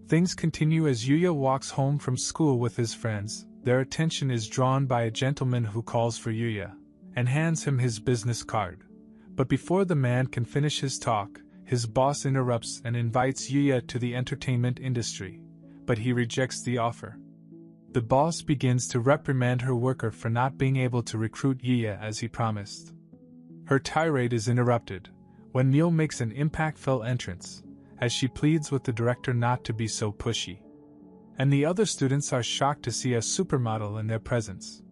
Things continue as Yuuya walks home from school with his friends. Their attention is drawn by a gentleman who calls for Yuuya and hands him his business card. But before the man can finish his talk, his boss interrupts and invites Yuuya to the entertainment industry, but he rejects the offer. The boss begins to reprimand her worker for not being able to recruit Yuuya as he promised. Her tirade is interrupted when Neil makes an impactful entrance, as she pleads with the director not to be so pushy. And the other students are shocked to see a supermodel in their presence.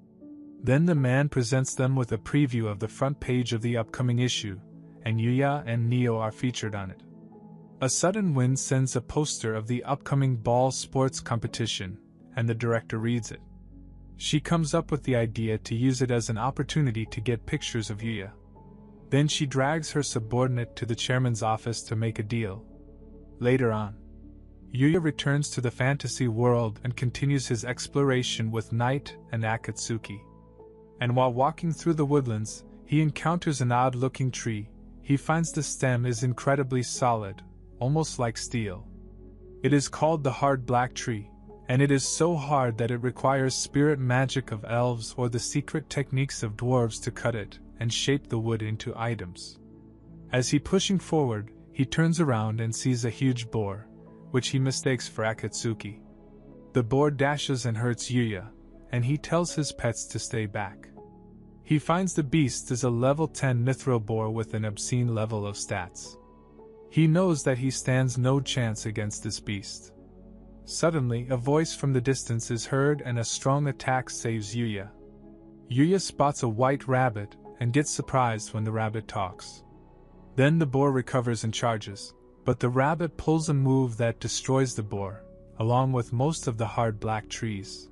Then the man presents them with a preview of the front page of the upcoming issue, and Yuuya and Neo are featured on it. A sudden wind sends a poster of the upcoming ball sports competition, and the director reads it. She comes up with the idea to use it as an opportunity to get pictures of Yuuya. Then she drags her subordinate to the chairman's office to make a deal. Later on, Yuuya returns to the fantasy world and continues his exploration with Night and Akatsuki. And while walking through the woodlands, he encounters an odd-looking tree. He finds the stem is incredibly solid, almost like steel. It is called the hard black tree, and it is so hard that it requires spirit magic of elves or the secret techniques of dwarves to cut it and shape the wood into items. As he pushing forward, he turns around and sees a huge boar, which he mistakes for Akatsuki. The boar dashes and hurts Yuuya, and he tells his pets to stay back. He finds the beast is a level 10 mithril boar with an obscene level of stats. He knows that he stands no chance against this beast. Suddenly, a voice from the distance is heard and a strong attack saves Yuuya. Yuuya spots a white rabbit and gets surprised when the rabbit talks. Then the boar recovers and charges, but the rabbit pulls a move that destroys the boar, along with most of the hard black trees.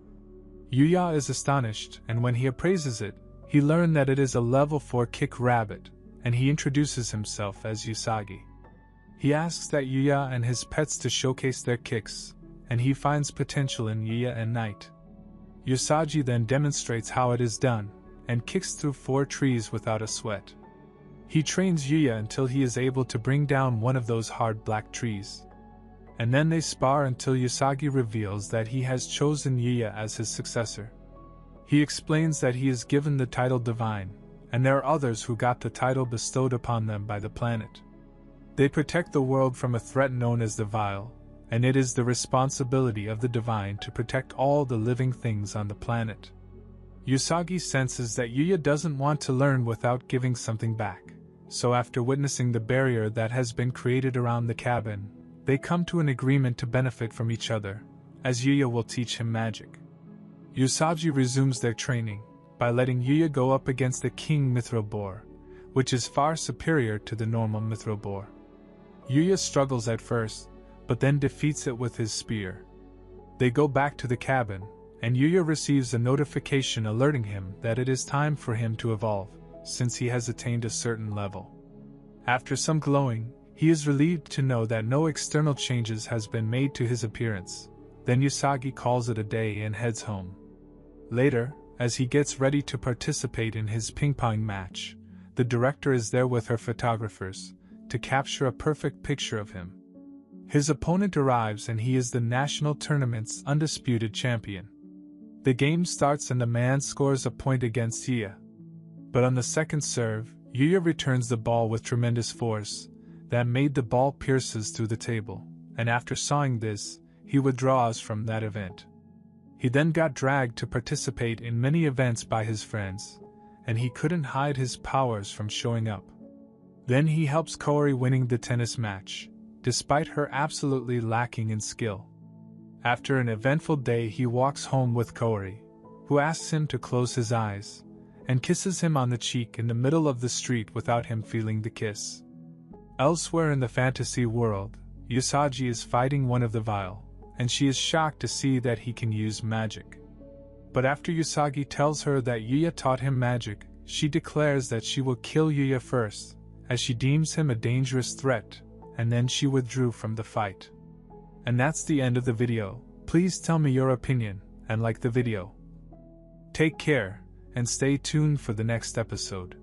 Yuuya is astonished, and when he appraises it, he learns that it is a level 4 kick rabbit, and he introduces himself as Usagi. He asks that Yuuya and his pets to showcase their kicks, and he finds potential in Yuuya and Night. Usagi then demonstrates how it is done, and kicks through 4 trees without a sweat. He trains Yuuya until he is able to bring down one of those hard black trees. And then they spar until Usagi reveals that he has chosen Yuuya as his successor. He explains that he is given the title Divine, and there are others who got the title bestowed upon them by the planet. They protect the world from a threat known as the Vile, and it is the responsibility of the Divine to protect all the living things on the planet. Usagi senses that Yuuya doesn't want to learn without giving something back, so after witnessing the barrier that has been created around the cabin, they come to an agreement to benefit from each other, as Yuuya will teach him magic. Usagi resumes their training by letting Yuuya go up against the King Mithril Boar, which is far superior to the normal Mithril Boar. Yuuya struggles at first, but then defeats it with his spear. They go back to the cabin, and Yuuya receives a notification alerting him that it is time for him to evolve, since he has attained a certain level. After some glowing, he is relieved to know that no external changes has been made to his appearance. Then Usagi calls it a day and heads home. Later, as he gets ready to participate in his ping-pong match, the director is there with her photographers to capture a perfect picture of him. His opponent arrives and he is the national tournament's undisputed champion. The game starts and the man scores a point against Yuuya. But on the second serve, Yuuya returns the ball with tremendous force that made the ball pierces through the table, and after sawing this, he withdraws from that event. He then got dragged to participate in many events by his friends, and he couldn't hide his powers from showing up. Then he helps Kaori winning the tennis match, despite her absolutely lacking in skill. After an eventful day, he walks home with Kaori, who asks him to close his eyes, and kisses him on the cheek in the middle of the street without him feeling the kiss. Elsewhere in the fantasy world, Usagi is fighting one of the Vile, and she is shocked to see that he can use magic. But after Usagi tells her that Yuuya taught him magic, she declares that she will kill Yuuya first, as she deems him a dangerous threat, and then she withdrew from the fight. And that's the end of the video. Please tell me your opinion, and like the video. Take care, and stay tuned for the next episode.